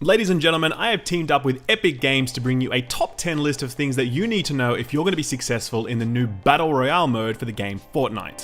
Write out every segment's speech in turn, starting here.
Ladies and gentlemen, I have teamed up with Epic Games to bring you a top 10 list of things that you need to know if you're going to be successful in the new Battle Royale mode for the game Fortnite.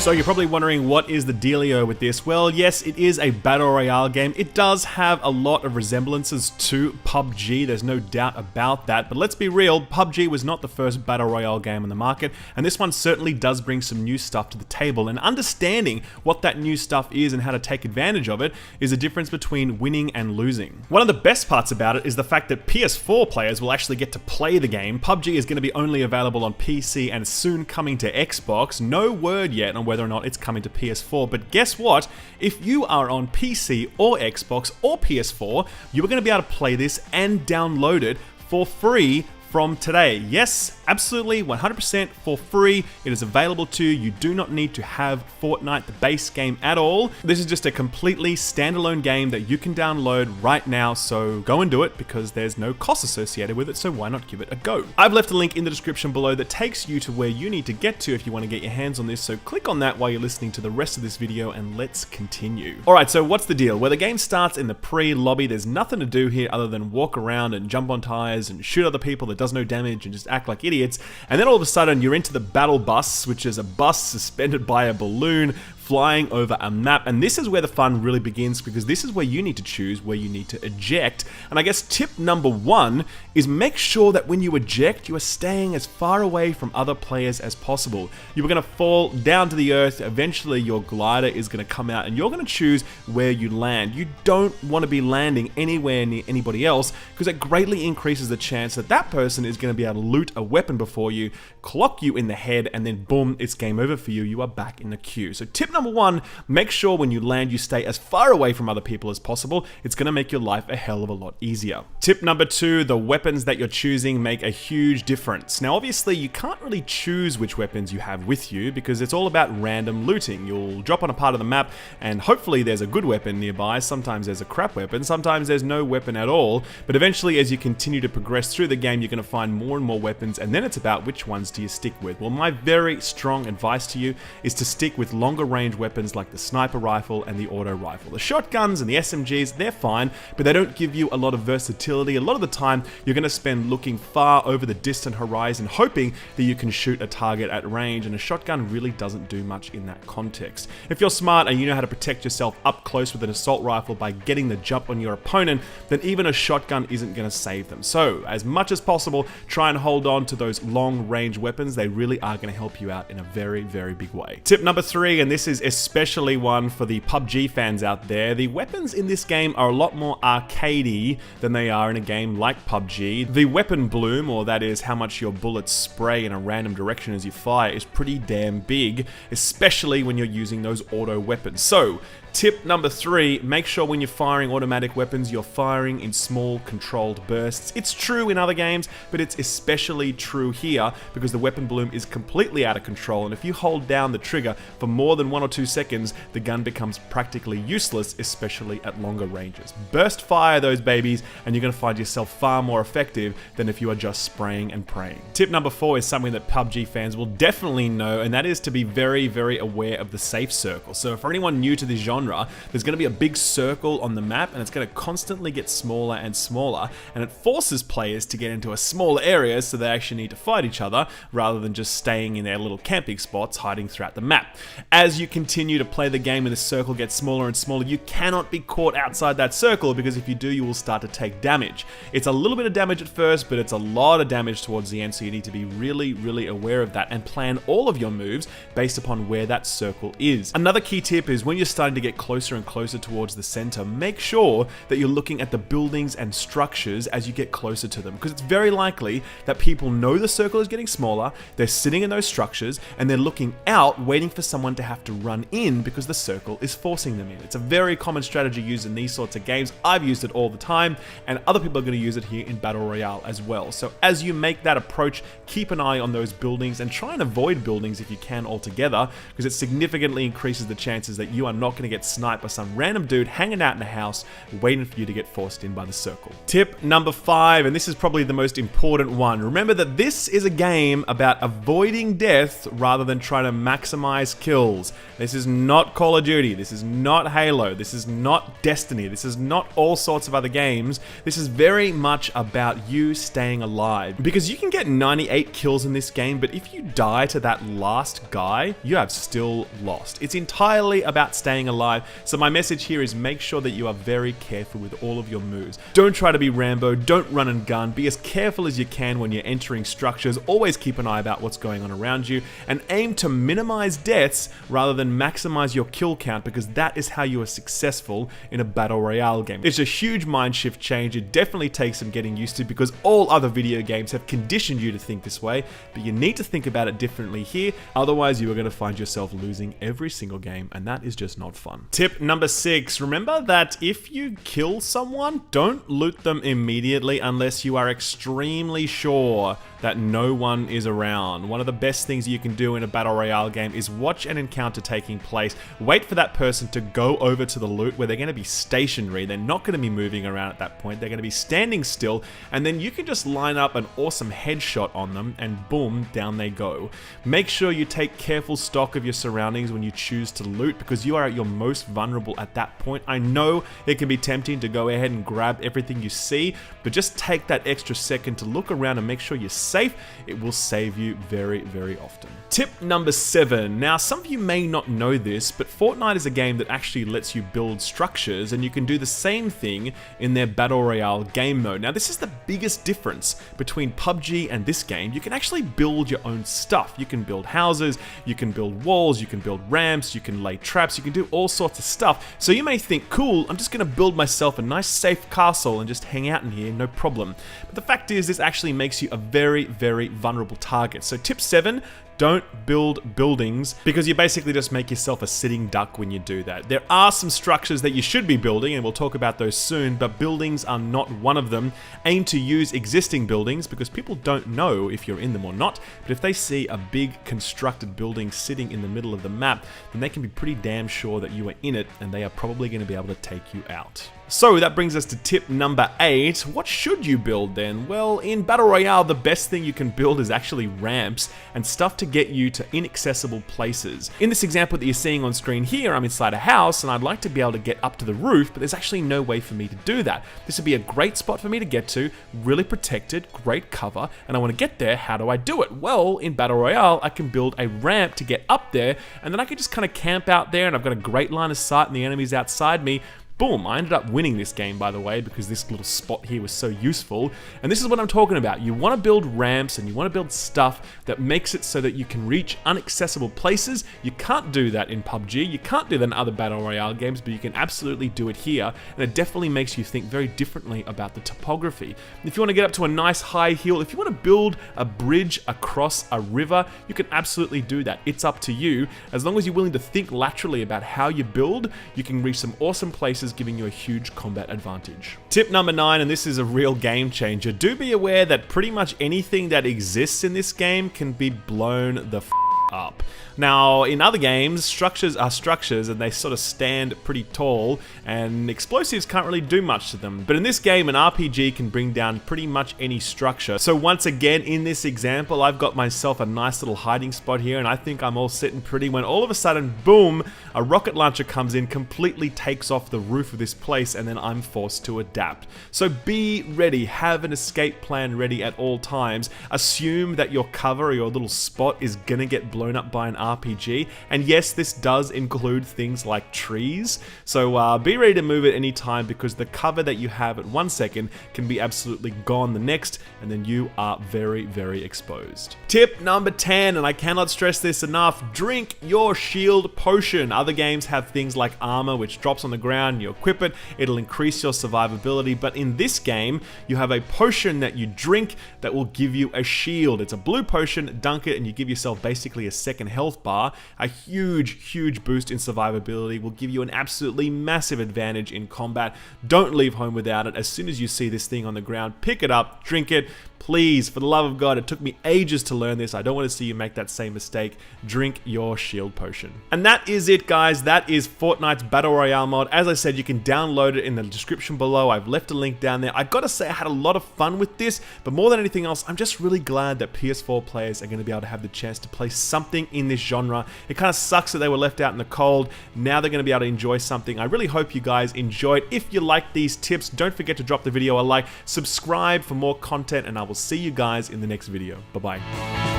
So you're probably wondering, what is the dealio with this? Well, yes, it is a Battle Royale game. It does have a lot of resemblances to PUBG, there's no doubt about that. But let's be real, PUBG was not the first Battle Royale game on the market, and this one certainly does bring some new stuff to the table. And understanding what that new stuff is and how to take advantage of it is the difference between winning and losing. One of the best parts about it is the fact that PS4 players will actually get to play the game. PUBG is going to be only available on PC and soon coming to Xbox. No word yet on whether or not it's coming to PS4, but guess what? If you are on PC or Xbox or PS4, you are going to be able to play this and download it for free from today. Yes, absolutely 100% for free. It is available to you. You do not need to have Fortnite, the base game, at all. This is just a completely standalone game that you can download right now, so go and do it because there's no cost associated with it, so why not give it a go? I've left a link in the description below that takes you to where you need to get to if you want to get your hands on this, so click on that while you're listening to the rest of this video and let's continue. Alright, so what's the deal? Well, the game starts in the pre-lobby. There's nothing to do here other than walk around and jump on tires and shoot other people that does no damage and just act like idiots, and then all of a sudden you're into the battle bus, which is a bus suspended by a balloon flying over a map, and this is where the fun really begins because this is where you need to choose where you need to eject. And I guess tip number one is make sure that when you eject, you are staying as far away from other players as possible. You are going to fall down to the earth, eventually your glider is going to come out and you're going to choose where you land. You don't want to be landing anywhere near anybody else because it greatly increases the chance that that person is going to be able to loot a weapon before you, clock you in the head, and then boom, it's game over for you. You are back in the queue. So tip number one, make sure when you land you stay as far away from other people as possible. It's going to make your life a hell of a lot easier. Tip number two, the weapons that you're choosing make a huge difference. Now obviously you can't really choose which weapons you have with you because it's all about random looting. You'll drop on a part of the map and hopefully there's a good weapon nearby. Sometimes there's a crap weapon, sometimes there's no weapon at all, but eventually as you continue to progress through the game you're going to find more and more weapons, and then it's about which ones do you stick with. Well, my very strong advice to you is to stick with longer range weapons like the sniper rifle and the auto rifle. The shotguns and the SMGs, they're fine, but they don't give you a lot of versatility. A lot of the time, you're going to spend looking far over the distant horizon, hoping that you can shoot a target at range, and a shotgun really doesn't do much in that context. If you're smart and you know how to protect yourself up close with an assault rifle by getting the jump on your opponent, then even a shotgun isn't going to save them. So, as much as possible, try and hold on to those long range weapons. They really are going to help you out in a very, very big way. Tip number three, and this is especially one for the PUBG fans out there, the weapons in this game are a lot more arcadey than they are in a game like PUBG. The weapon bloom, or that is how much your bullets spray in a random direction as you fire, is pretty damn big, especially when you're using those auto weapons. So, tip number three, make sure when you're firing automatic weapons, you're firing in small, controlled bursts. It's true in other games, but it's especially true here because the weapon bloom is completely out of control, and if you hold down the trigger for more than 1 or 2 seconds, the gun becomes practically useless, especially at longer ranges. Burst fire those babies, and you're going to find yourself far more effective than if you are just spraying and praying. Tip number four is something that PUBG fans will definitely know, and that is to be very, very aware of the safe circle. So for anyone new to this genre, there's going to be a big circle on the map and it's going to constantly get smaller and smaller, and it forces players to get into a smaller area so they actually need to fight each other rather than just staying in their little camping spots hiding throughout the map. As you continue to play the game and the circle gets smaller and smaller, you cannot be caught outside that circle because if you do, you will start to take damage. It's a little bit of damage at first, but it's a lot of damage towards the end, so you need to be really, really aware of that and plan all of your moves based upon where that circle is. Another key tip is when you're starting to get closer and closer towards the center, make sure that you're looking at the buildings and structures as you get closer to them, because it's very likely that people know the circle is getting smaller, they're sitting in those structures, and they're looking out, waiting for someone to have to run in because the circle is forcing them in. It's a very common strategy used in these sorts of games. I've used it all the time, and other people are going to use it here in Battle Royale as well. So as you make that approach, keep an eye on those buildings and try and avoid buildings if you can altogether, because it significantly increases the chances that you are not going to get get sniped by some random dude hanging out in a house waiting for you to get forced in by the circle. Tip number 5, and this is probably the most important one. Remember that this is a game about avoiding death rather than trying to maximize kills. This is not Call of Duty, this is not Halo, this is not Destiny, this is not all sorts of other games. This is very much about you staying alive. Because you can get 98 kills in this game, but if you die to that last guy, you have still lost. It's entirely about staying alive, so my message here is make sure that you are very careful with all of your moves. Don't try to be Rambo, don't run and gun, be as careful as you can when you're entering structures, always keep an eye about what's going on around you, and aim to minimize deaths rather than maximize your kill count, because that is how you are successful in a battle royale game. It's a huge mind shift change, it definitely takes some getting used to because all other video games have conditioned you to think this way, but you need to think about it differently here, otherwise you are going to find yourself losing every single game, and that is just not fun. Tip number 6, remember that if you kill someone, don't loot them immediately unless you are extremely sure that no one is around. One of the best things you can do in a battle royale game is watch an encounter taking place, wait for that person to go over to the loot where they're going to be stationary, they're not going to be moving around at that point, they're going to be standing still, and then you can just line up an awesome headshot on them and boom, down they go. Make sure you take careful stock of your surroundings when you choose to loot because you are at your most vulnerable at that point. I know it can be tempting to go ahead and grab everything you see, but just take that extra second to look around and make sure you're safe. It will save you very, very often. Tip number 7. Now, some of you may not know this, but Fortnite is a game that actually lets you build structures, and you can do the same thing in their Battle Royale game mode. Now, this is the biggest difference between PUBG and this game. You can actually build your own stuff. You can build houses, you can build walls, you can build ramps, you can lay traps, you can do all sorts of stuff. So you may think, cool, I'm just going to build myself a nice safe castle and just hang out in here, no problem. But the fact is, this actually makes you a very, very vulnerable target. So tip 7, don't build buildings because you basically just make yourself a sitting duck when you do that. There are some structures that you should be building, and we'll talk about those soon, but buildings are not one of them. Aim to use existing buildings because people don't know if you're in them or not, but if they see a big constructed building sitting in the middle of the map, then they can be pretty damn sure that you are in it, and they are probably going to be able to take you out. So that brings us to tip number 8. What should you build then? Well, in Battle Royale, the best thing you can build is actually ramps and stuff to get you to inaccessible places. In this example that you're seeing on screen here, I'm inside a house and I'd like to be able to get up to the roof, but there's actually no way for me to do that. This would be a great spot for me to get to, really protected, great cover, and I want to get there. How do I do it? Well, in Battle Royale, I can build a ramp to get up there, and then I can just kind of camp out there, and I've got a great line of sight and the enemies outside me. Boom, I ended up winning this game, by the way, because this little spot here was so useful. And this is what I'm talking about. You want to build ramps and you want to build stuff that makes it so that you can reach inaccessible places. You can't do that in PUBG. You can't do that in other Battle Royale games, but you can absolutely do it here. And it definitely makes you think very differently about the topography. If you want to get up to a nice high hill, if you want to build a bridge across a river, you can absolutely do that. It's up to you. As long as you're willing to think laterally about how you build, you can reach some awesome places, giving you a huge combat advantage. Tip number 9, and this is a real game changer. Do be aware that pretty much anything that exists in this game can be blown the f up. Now, in other games, structures are structures and they sort of stand pretty tall, and explosives can't really do much to them. But in this game, an RPG can bring down pretty much any structure. So once again, in this example, I've got myself a nice little hiding spot here, and I think I'm all sitting pretty when all of a sudden, boom, a rocket launcher comes in, completely takes off the roof of this place, and then I'm forced to adapt. So be ready, have an escape plan ready at all times. Assume that your cover or your little spot is gonna get blown up by an RPG, and yes, this does include things like trees, so be ready to move at any time because the cover that you have at 1 second can be absolutely gone the next, and then you are very, very exposed. Tip number 10, and I cannot stress this enough, drink your shield potion. Other games have things like armor which drops on the ground, you equip it, it'll increase your survivability, but in this game, you have a potion that you drink that will give you a shield. It's a blue potion, dunk it, and you give yourself basically a a second health bar, a huge boost in survivability, will give you an absolutely massive advantage in combat. Don't leave home without it. As soon as you see this thing on the ground, pick it up, drink it. Please, for the love of God, it took me ages to learn this. I don't want to see you make that same mistake. Drink your shield potion. And that is it, guys. That is Fortnite's Battle Royale mod. As I said, you can download it in the description below. I've left a link down there. I gotta say, I had a lot of fun with this, but more than anything else, I'm just really glad that PS4 players are going to be able to have the chance to play something in this genre. It kind of sucks that they were left out in the cold. Now they're going to be able to enjoy something. I really hope you guys enjoyed. If you like these tips, don't forget to drop the video a like, subscribe for more content, and I will see you guys in the next video. Bye-bye.